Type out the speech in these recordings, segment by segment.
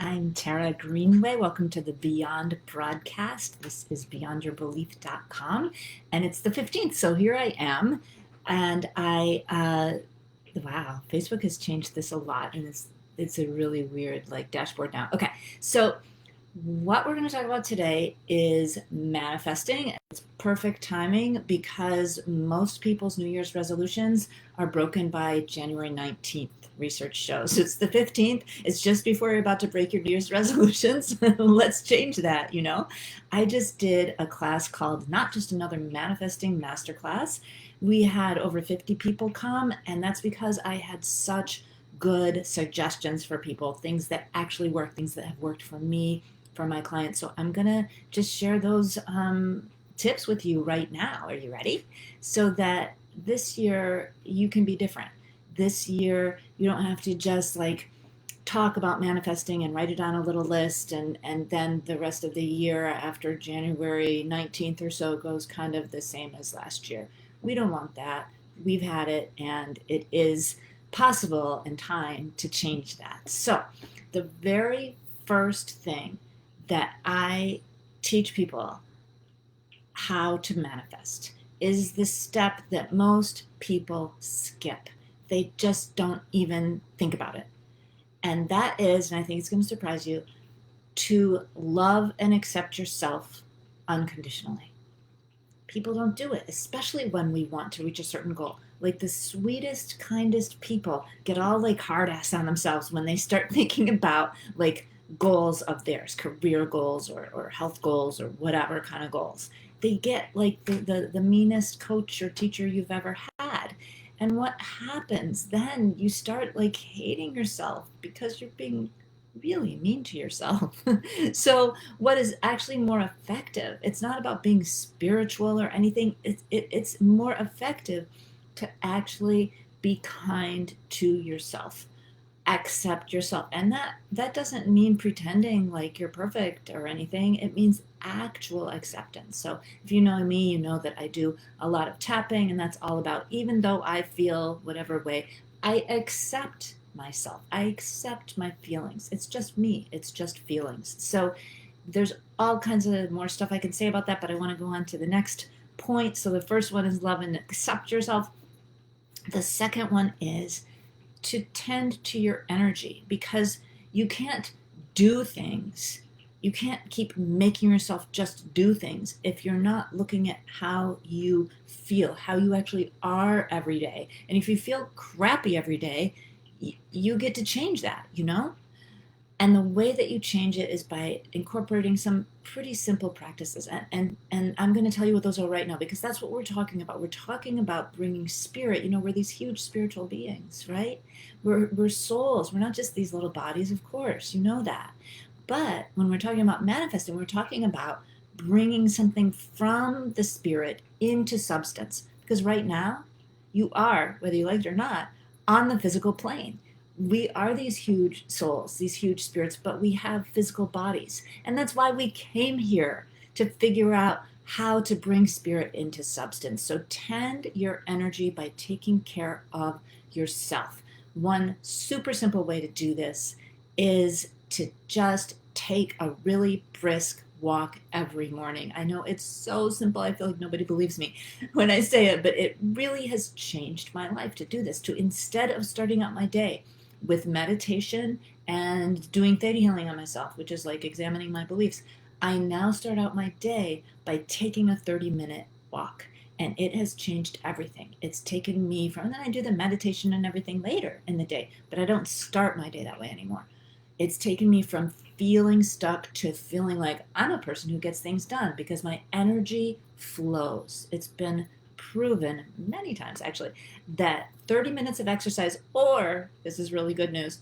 I'm Tara Greenway. Welcome to the Beyond broadcast. This is beyondyourbelief.com, and it's the 15th. So here I am, and wow, Facebook has changed this a lot, and it's a really weird dashboard now. Okay, so what we're going to talk about today is manifesting. It's perfect timing because most people's New Year's resolutions are broken by January 19th. Research shows it's the 15th. It's just before you're about to break your New Year's resolutions. Let's change that, I just did a class called Not Just Another Manifesting Masterclass. We had over 50 people come, and that's because I had such good suggestions for people, things that actually work, things that have worked for me, for my clients. So I'm gonna just share those tips with you right now. Are you ready? So that this year you can be different. This year you don't have to just talk about manifesting and write it on a little list, and then the rest of the year after January 19th or so goes kind of the same as last year. We don't want that. We've had it, and it is possible and time to change that. So the very first thing that I teach people how to manifest is the step that most people skip. They just don't even think about it. And that is, and I think it's going to surprise you, to love and accept yourself unconditionally. People don't do it, especially when we want to reach a certain goal. Like the sweetest, kindest people get all hard ass on themselves when they start thinking about goals of theirs, career goals or health goals or whatever kind of goals. They get the meanest coach or teacher you've ever had. And what happens then? You start hating yourself because you're being really mean to yourself. So what is actually more effective? It's not about being spiritual or anything. It's more effective to actually be kind to yourself, accept yourself. And that doesn't mean pretending like you're perfect or anything. It means actual acceptance. So if you know me, you know that I do a lot of tapping, and that's all about, even though I feel whatever way, I accept myself. I accept my feelings. It's just me. It's just feelings. So there's all kinds of more stuff I can say about that, but I want to go on to the next point. So the first one is love and accept yourself. The second one is to tend to your energy, because you can't do things. You can't keep making yourself just do things if you're not looking at how you feel, how you actually are every day. And if you feel crappy every day, you get to change that. And the way that you change it is by incorporating some pretty simple practices. And I'm going to tell you what those are right now, because that's what we're talking about. We're talking about bringing spirit. We're these huge spiritual beings, right? We're souls. We're not just these little bodies, of course. You know that. But when we're talking about manifesting, we're talking about bringing something from the spirit into substance. Because right now, you are, whether you like it or not, on the physical plane. We are these huge souls, these huge spirits, but we have physical bodies. And that's why we came here, to figure out how to bring spirit into substance. So tend your energy by taking care of yourself. One super simple way to do this is to just take a really brisk walk every morning. I know it's so simple. I feel like nobody believes me when I say it, but it really has changed my life to do this, to, instead of starting out my day with meditation and doing theta healing on myself, which is like examining my beliefs, I now start out my day by taking a 30-minute walk. And it has changed everything. It's taken me from, and then I do the meditation and everything later in the day, but I don't start my day that way anymore. It's taken me from feeling stuck to feeling like I'm a person who gets things done, because my energy flows. It's been proven many times, actually, that 30 minutes of exercise, or this is really good news,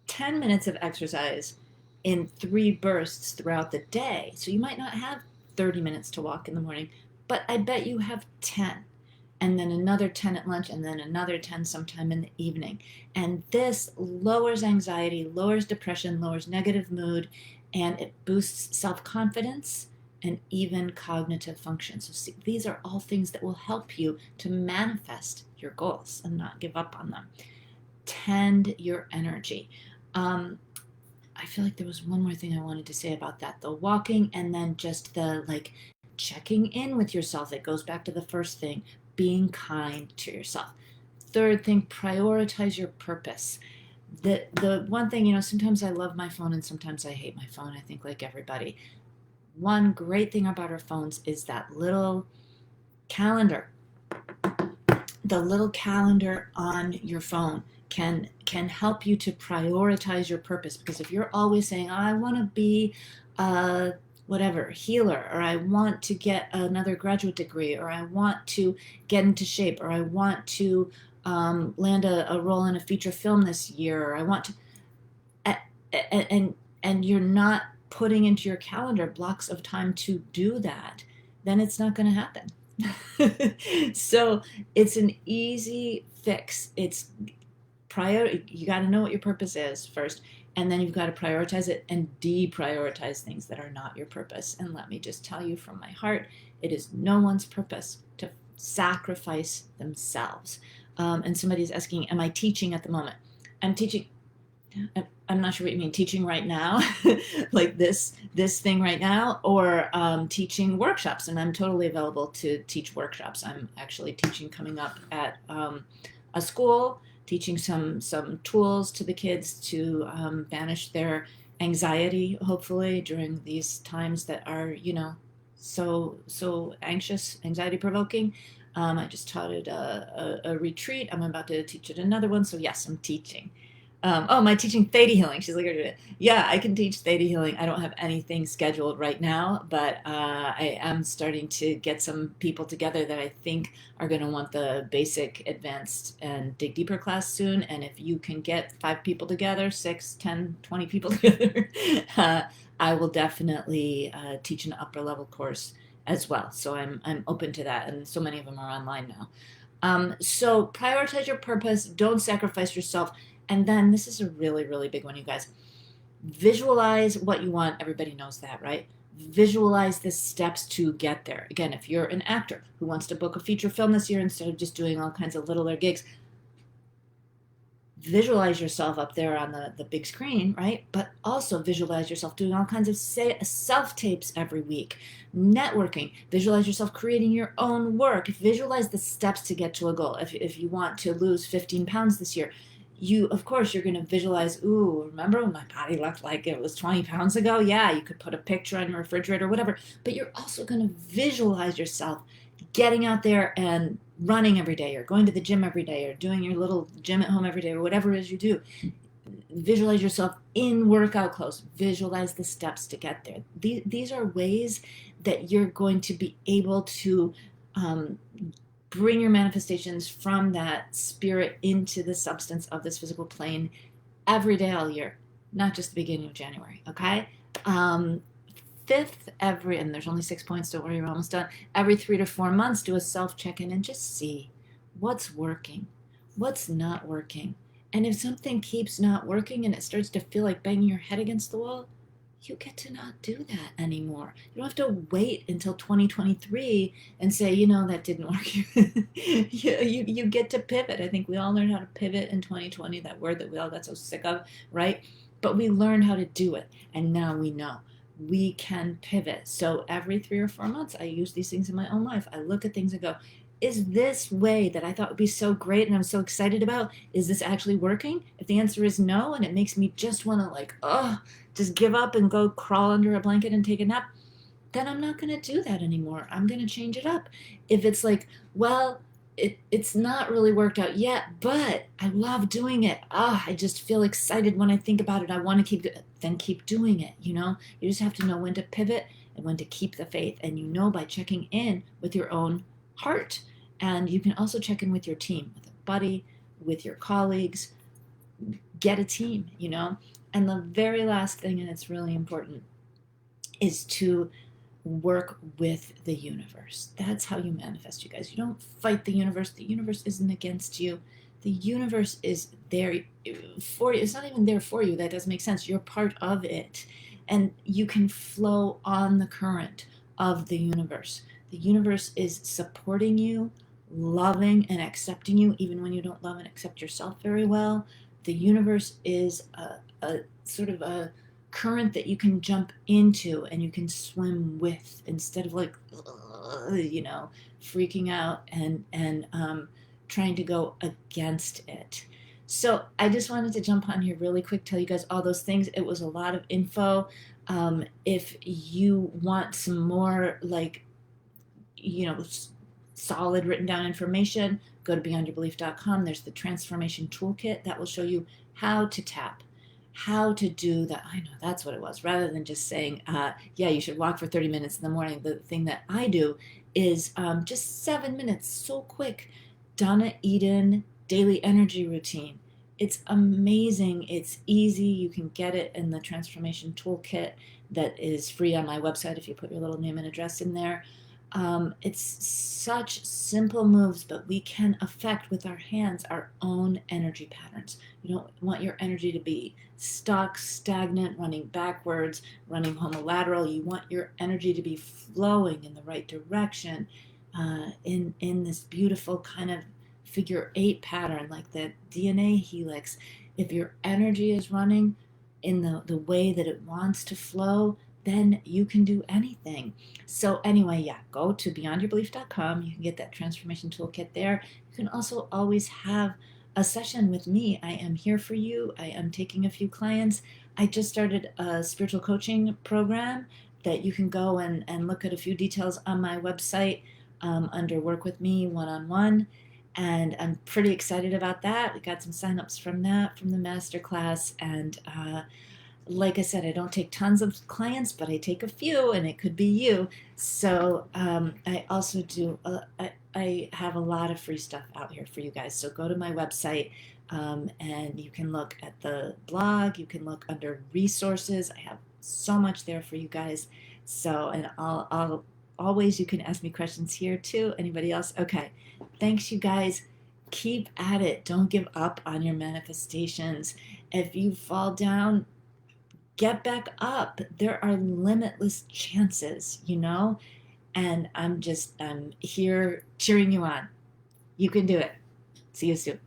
10 minutes of exercise in 3 bursts throughout the day. So you might not have 30 minutes to walk in the morning, but I bet you have 10, and then another 10 at lunch, and then another 10 sometime in the evening. And this lowers anxiety, lowers depression, lowers negative mood, and it boosts self-confidence and even cognitive function. So see, these are all things that will help you to manifest your goals and not give up on them. Tend your energy. I feel like there was one more thing I wanted to say about that, the walking, and then just the like checking in with yourself. It goes back to the first thing, being kind to yourself. Third thing, prioritize your purpose. The one thing, sometimes I love my phone and sometimes I hate my phone. I think like everybody. One great thing about our phones is that little calendar. The little calendar on your phone can help you to prioritize your purpose, because if you're always saying, oh, I want to be a whatever healer, or I want to get another graduate degree, or I want to get into shape, or I want to land a role in a feature film this year, or I want to and you're not putting into your calendar blocks of time to do that, then it's not going to happen. So it's an easy fix. It's you got to know what your purpose is first, and then you've got to prioritize it and deprioritize things that are not your purpose. And let me just tell you from my heart, it is no one's purpose to sacrifice themselves. And somebody's asking, am I teaching at the moment? I'm teaching. I'm not sure what you mean, teaching right now, like this thing right now, or teaching workshops. And I'm totally available to teach workshops. I'm actually teaching coming up at a school, teaching some tools to the kids to banish their anxiety, hopefully during these times that are so anxious, anxiety provoking. I just taught at a retreat. I'm about to teach at another one. So yes, I'm teaching. Oh, am I teaching theta healing? She's like, yeah, I can teach theta healing. I don't have anything scheduled right now, but I am starting to get some people together that I think are going to want the basic, advanced, and dig deeper class soon. And if you can get 5 people together, 6, 10, 20 people together, I will definitely teach an upper level course as well. So I'm open to that. And so many of them are online now. So prioritize your purpose. Don't sacrifice yourself. And then this is a really, really big one, you guys. Visualize what you want. Everybody knows that, right? Visualize the steps to get there. Again, if you're an actor who wants to book a feature film this year instead of just doing all kinds of littler gigs, visualize yourself up there on the big screen, right? But also visualize yourself doing all kinds of self-tapes every week, networking, visualize yourself creating your own work, visualize the steps to get to a goal. If you want to lose 15 pounds this year, of course, you're going to visualize, ooh, remember when my body looked like it was 20 pounds ago? Yeah, you could put a picture on your refrigerator or whatever, but you're also going to visualize yourself getting out there and running every day, or going to the gym every day, or doing your little gym at home every day, or whatever it is you do. Visualize yourself in workout clothes. Visualize the steps to get there. These are ways that you're going to be able to bring your manifestations from that spirit into the substance of this physical plane every day all year, not just the beginning of January, okay? Fifth, and there's only 6 points, don't worry, we're almost done. Every 3 to 4 months, do a self-check-in and just see what's working, what's not working. And if something keeps not working and it starts to feel like banging your head against the wall, you get to not do that anymore. You don't have to wait until 2023 and say, that didn't work. you get to pivot. I think we all learned how to pivot in 2020, that word that we all got so sick of, right? But we learned how to do it, and now we know we can pivot. So every 3 or 4 months, I use these things in my own life. I look at things and go, is this way that I thought would be so great and I'm so excited about, is this actually working? If the answer is no, and it makes me just want to just give up and go crawl under a blanket and take a nap, then I'm not going to do that anymore. I'm going to change it up. If it's like, well, it's not really worked out yet, but I love doing it. I just feel excited when I think about it. I want to keep doing it. You just have to know when to pivot and when to keep the faith. And by checking in with your own heart. And you can also check in with your team, with a buddy, with your colleagues. Get a team, And the very last thing, and it's really important, is to work with the universe. That's how you manifest, you guys. You don't fight the universe. The universe isn't against you. The universe is there for you. It's not even there for you. That doesn't make sense. You're part of it. And you can flow on the current of the universe. The universe is supporting you, loving and accepting you, even when you don't love and accept yourself very well. The universe is a sort of a current that you can jump into and you can swim with instead of like, freaking out and trying to go against it. So I just wanted to jump on here really quick, tell you guys all those things. It was a lot of info. If you want some more like, solid written down information, go to beyondyourbelief.com. There's the transformation toolkit that will show you how to tap, how to do that. I know that's what it was, rather than just saying, yeah, you should walk for 30 minutes in the morning. The thing that I do is just 7 minutes, so quick. Donna Eden daily energy routine. It's amazing. It's easy. You can get it in the transformation toolkit that is free on my website if you put your little name and address in there. It's such simple moves, but we can affect with our hands our own energy patterns. You don't want your energy to be stuck, stagnant, running backwards, running homolateral. You want your energy to be flowing in the right direction, in this beautiful kind of figure 8 pattern, like the DNA helix. If your energy is running in the way that it wants to flow, then you can do anything. So anyway, yeah, go to beyondyourbelief.com. You can get that transformation toolkit there. You can also always have a session with me. I am here for you. I am taking a few clients. I just started a spiritual coaching program that you can go and look at a few details on my website under Work With Me One-on-One. And I'm pretty excited about that. We got some signups from that, from the masterclass. And like I said, I don't take tons of clients, but I take a few, and it could be you. So I also do, I have a lot of free stuff out here for you guys. So go to my website and you can look at the blog. You can look under resources. I have so much there for you guys. So, and I'll always, you can ask me questions here too. Anybody else? Okay. Thanks, you guys. Keep at it. Don't give up on your manifestations. If you fall down, get back up. There are limitless chances, and I'm here cheering you on. You can do it. See you soon.